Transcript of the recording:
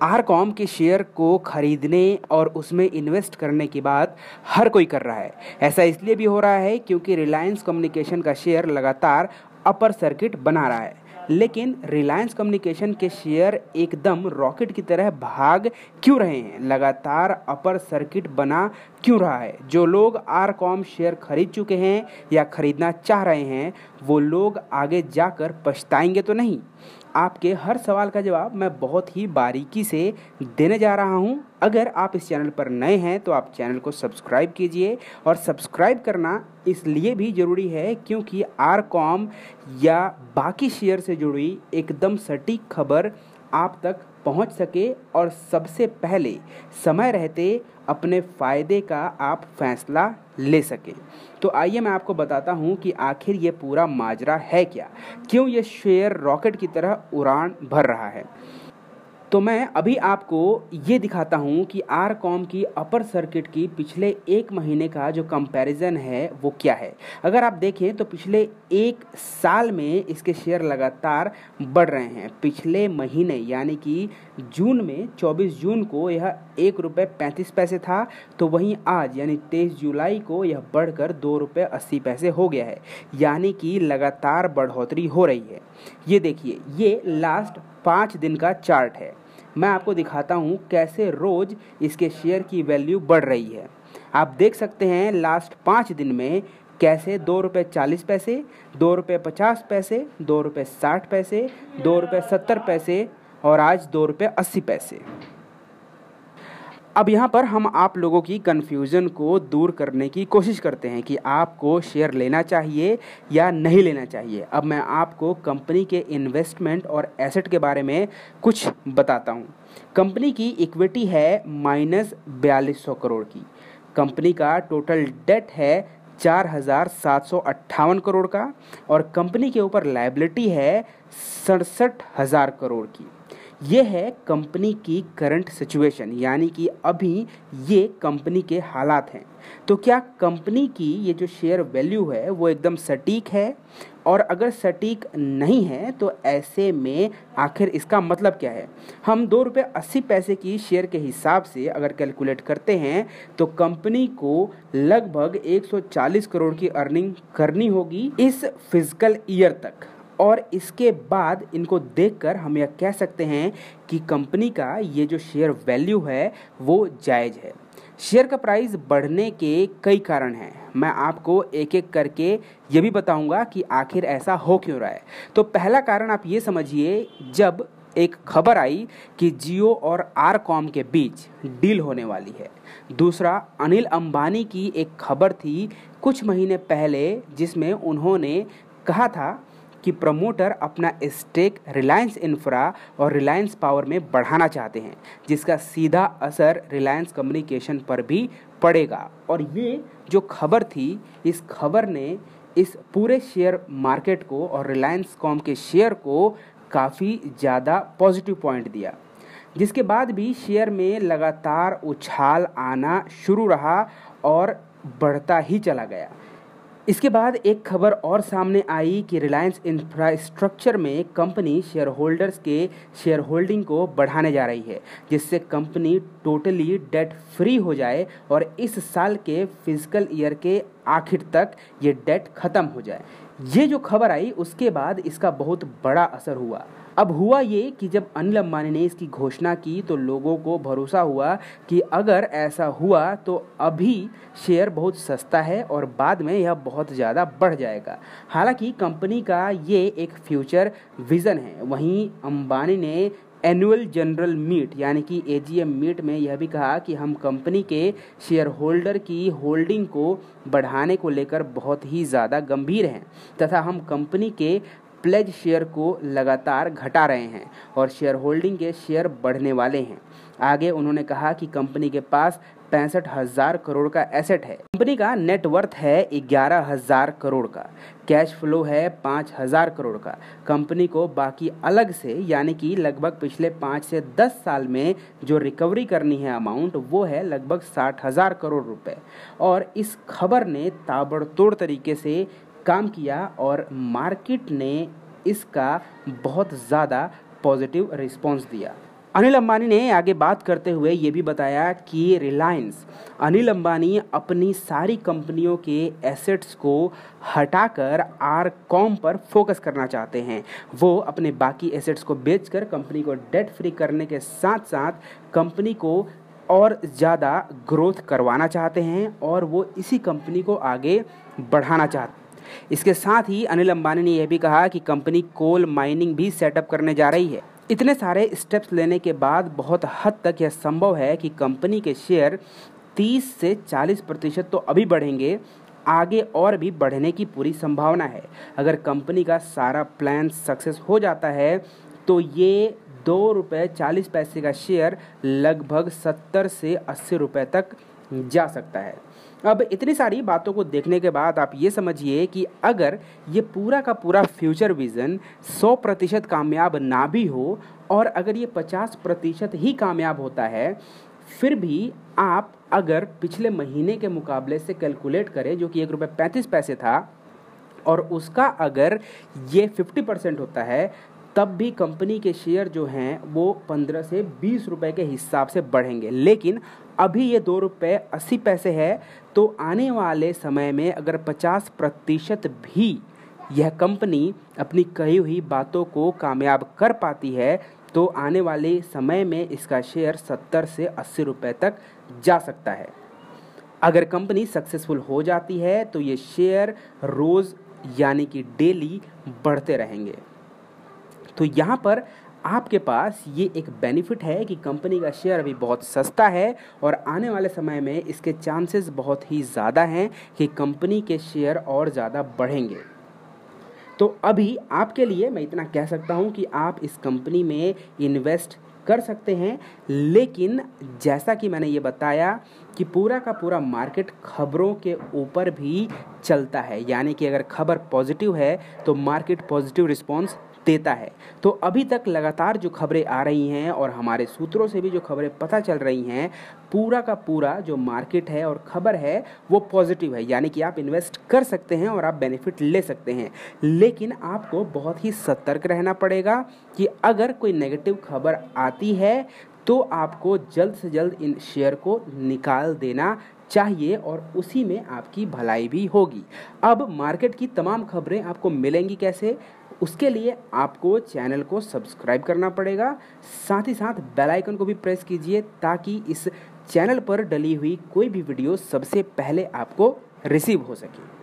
RCom के share को खरीदने और उसमें इन्वेस्ट करने की बात हर कोई कर रहा है। ऐसा इसलिए भी हो रहा है क्योंकि रिलायंस कम्युनिकेशन का शेयर लगातार अपर सर्किट बना रहा है। लेकिन रिलायंस कम्युनिकेशन के शेयर एकदम रॉकेट की तरह भाग क्यों रहे हैं, लगातार अपर सर्किट बना क्यों रहा है? जो लोग आरकॉम शेयर खरीद चुके हैं या खरीदना चाह रहे हैं, वो लोग आगे जाकर पछताएंगे तो नहीं? आपके हर सवाल का जवाब मैं बहुत ही बारीकी से देने जा रहा हूं। अगर आप इस चैनल पर नए हैं तो आप चैनल को सब्सक्राइब कीजिए, और सब्सक्राइब करना इसलिए भी ज़रूरी है क्योंकि आरकॉम या बाकी शेयर से जुड़ी एकदम सटीक खबर आप तक पहुंच सके और सबसे पहले समय रहते अपने फ़ायदे का आप फैसला ले सकें। तो आइए मैं आपको बताता हूं कि आखिर ये पूरा माजरा है क्या, क्यों ये शेयर रॉकेट की तरह उड़ान भर रहा है। तो मैं अभी आपको ये दिखाता हूँ कि आरकॉम की अपर सर्किट की पिछले एक महीने का जो कंपैरिजन है वो क्या है। अगर आप देखें तो पिछले एक साल में इसके शेयर लगातार बढ़ रहे हैं। पिछले महीने यानी कि जून में 24 जून को यह ₹1.35 था, तो वहीं आज यानी 23 जुलाई को यह बढ़कर ₹2.80 हो गया है, यानी कि लगातार बढ़ोतरी हो रही है। ये देखिए, ये लास्ट 5 दिन का चार्ट है। मैं आपको दिखाता हूँ कैसे रोज इसके शेयर की वैल्यू बढ़ रही है। आप देख सकते हैं लास्ट 5 दिन में कैसे ₹2.40, ₹2.50, ₹2.60, ₹2.70 और आज ₹2.80। अब यहाँ पर हम आप लोगों की कन्फ्यूज़न को दूर करने की कोशिश करते हैं कि आपको शेयर लेना चाहिए या नहीं लेना चाहिए। अब मैं आपको कंपनी के इन्वेस्टमेंट और एसेट के बारे में कुछ बताता हूँ। कंपनी की इक्विटी है -4200 करोड़ की। कंपनी का टोटल डेट है 4758 करोड़ का, और कंपनी के ऊपर लायबिलिटी है 67,000 करोड़ की। ये है कंपनी की करंट सिचुएशन, यानी कि अभी ये कंपनी के हालात हैं। तो क्या कंपनी की ये जो शेयर वैल्यू है वो एकदम सटीक है? और अगर सटीक नहीं है तो ऐसे में आखिर इसका मतलब क्या है? हम ₹2.80 की शेयर के हिसाब से अगर कैलकुलेट करते हैं तो कंपनी को लगभग 140 करोड़ की अर्निंग करनी होगी इस फिजिकल ईयर तक, और इसके बाद इनको देखकर हम यह कह सकते हैं कि कंपनी का ये जो शेयर वैल्यू है वो जायज़ है। शेयर का प्राइस बढ़ने के कई कारण हैं। मैं आपको एक एक करके ये भी बताऊंगा कि आखिर ऐसा हो क्यों रहा है। तो पहला कारण आप ये समझिए, जब एक खबर आई कि जियो और आरकॉम के बीच डील होने वाली है। दूसरा, अनिल अंबानी की एक खबर थी कुछ महीने पहले जिसमें उन्होंने कहा था कि प्रमोटर अपना स्टेक रिलायंस इंफ्रा और रिलायंस पावर में बढ़ाना चाहते हैं, जिसका सीधा असर रिलायंस कम्युनिकेशन पर भी पड़ेगा। और ये जो खबर थी, इस खबर ने इस पूरे शेयर मार्केट को और रिलायंस कॉम के शेयर को काफ़ी ज़्यादा पॉजिटिव पॉइंट दिया, जिसके बाद भी शेयर में लगातार उछाल आना शुरू रहा और बढ़ता ही चला गया। इसके बाद एक खबर और सामने आई कि रिलायंस इंफ्रास्ट्रक्चर में कंपनी शेयर होल्डर्स के शेयर होल्डिंग को बढ़ाने जा रही है, जिससे कंपनी टोटली डेट फ्री हो जाए और इस साल के फिजिकल ईयर के आखिर तक ये डेट ख़त्म हो जाए। ये जो खबर आई उसके बाद इसका बहुत बड़ा असर हुआ। अब हुआ ये कि जब अनिल अंबानी ने इसकी घोषणा की तो लोगों को भरोसा हुआ कि अगर ऐसा हुआ तो अभी शेयर बहुत सस्ता है और बाद में यह बहुत ज़्यादा बढ़ जाएगा। हालांकि कंपनी का ये एक फ्यूचर विज़न है। वहीं अंबानी ने एनुअल जनरल मीट यानी कि AGM मीट में यह भी कहा कि हम कंपनी के शेयर होल्डर की होल्डिंग को बढ़ाने को लेकर बहुत ही ज़्यादा गंभीर हैं, तथा हम कंपनी के प्लेज शेयर को लगातार घटा रहे हैं और शेयर होल्डिंग के शेयर बढ़ने वाले हैं। आगे उन्होंने कहा कि कंपनी के पास 65,000 करोड़ का एसेट है। कंपनी का नेट वर्थ है 11,000 करोड़ का, कैश फ्लो है 5,000 करोड़ का। कंपनी को बाकी अलग से यानी कि लगभग पिछले 5 से 10 साल में जो रिकवरी करनी है अमाउंट, वो है लगभग 60,000 करोड़ रुपए। और इस खबर ने ताबड़तोड़ तरीके से काम किया और मार्केट ने इसका बहुत ज़्यादा पॉजिटिव रिस्पॉन्स दिया। अनिल अंबानी ने आगे बात करते हुए ये भी बताया कि रिलायंस अनिल अंबानी अपनी सारी कंपनियों के एसेट्स को हटाकर आरकॉम पर फोकस करना चाहते हैं। वो अपने बाकी एसेट्स को बेचकर कंपनी को डेट फ्री करने के साथ साथ कंपनी को और ज़्यादा ग्रोथ करवाना चाहते हैं और वो इसी कंपनी को आगे बढ़ाना चाहते हैं। इसके साथ ही अनिल अंबानी ने यह भी कहा कि कंपनी कोल माइनिंग भी सेटअप करने जा रही है। इतने सारे स्टेप्स लेने के बाद बहुत हद तक यह संभव है कि कंपनी के शेयर 30 से 40% तो अभी बढ़ेंगे, आगे और भी बढ़ने की पूरी संभावना है। अगर कंपनी का सारा प्लान सक्सेस हो जाता है तो ये ₹2.40 का शेयर लगभग 70 से 80 रुपये तक जा सकता है। अब इतनी सारी बातों को देखने के बाद आप ये समझिए कि अगर ये पूरा का पूरा फ्यूचर विज़न 100% कामयाब ना भी हो और अगर ये 50% ही कामयाब होता है, फिर भी आप अगर पिछले महीने के मुकाबले से कैलकुलेट करें जो कि ₹1.35 था और उसका अगर ये 50% होता है, तब भी कंपनी के शेयर जो हैं वो 15 से 20 रुपए के हिसाब से बढ़ेंगे। लेकिन अभी ये ₹2.80 है, तो आने वाले समय में अगर 50% भी यह कंपनी अपनी कही हुई बातों को कामयाब कर पाती है तो आने वाले समय में इसका शेयर 70 से 80 रुपए तक जा सकता है। अगर कंपनी सक्सेसफुल हो जाती है तो ये शेयर रोज़ यानी कि डेली बढ़ते रहेंगे। तो यहाँ पर आपके पास ये एक बेनिफिट है कि कंपनी का शेयर अभी बहुत सस्ता है और आने वाले समय में इसके चांसेस बहुत ही ज़्यादा हैं कि कंपनी के शेयर और ज़्यादा बढ़ेंगे। तो अभी आपके लिए मैं इतना कह सकता हूँ कि आप इस कंपनी में इन्वेस्ट कर सकते हैं, लेकिन जैसा कि मैंने ये बताया कि पूरा का पूरा मार्केट खबरों के ऊपर भी चलता है, यानी कि अगर खबर पॉजिटिव है तो मार्केट पॉजिटिव रिस्पॉन्स देता है। तो अभी तक लगातार जो खबरें आ रही हैं और हमारे सूत्रों से भी जो खबरें पता चल रही हैं, पूरा का पूरा जो मार्केट है और खबर है वो पॉजिटिव है, यानी कि आप इन्वेस्ट कर सकते हैं और आप बेनिफिट ले सकते हैं। लेकिन आपको बहुत ही सतर्क रहना पड़ेगा कि अगर कोई नेगेटिव खबर आती है तो आपको जल्द से जल्द इन शेयर को निकाल देना चाहिए और उसी में आपकी भलाई भी होगी। अब मार्केट की तमाम खबरें आपको मिलेंगी कैसे? उसके लिए आपको चैनल को सब्सक्राइब करना पड़ेगा, साथ ही साथ बेल आइकन को भी प्रेस कीजिए ताकि इस चैनल पर डली हुई कोई भी वीडियो सबसे पहले आपको रिसीव हो सके।